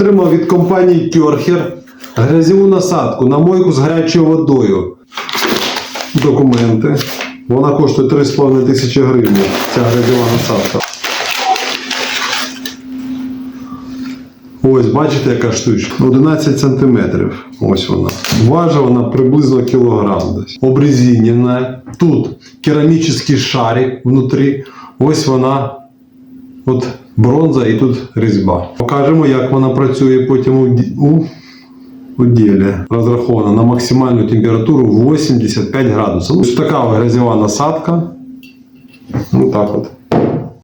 Отримав від компанії Кьорхер грязьову насадку на мойку з гарячою водою. Документи. Вона коштує 3,5 тисячі гривень, ця грязьова насадка. Ось, бачите, яка штучка? 11 см. Ось вона. Важить вона приблизно кілограм десь. Обрезинена. Тут керамічний шарик внутрі. Ось вона. От бронза і тут різьба. Покажемо, як вона працює потім у ділі. Розрахована на максимальну температуру 85 градусів. Ось така грязьова насадка. Ось так от.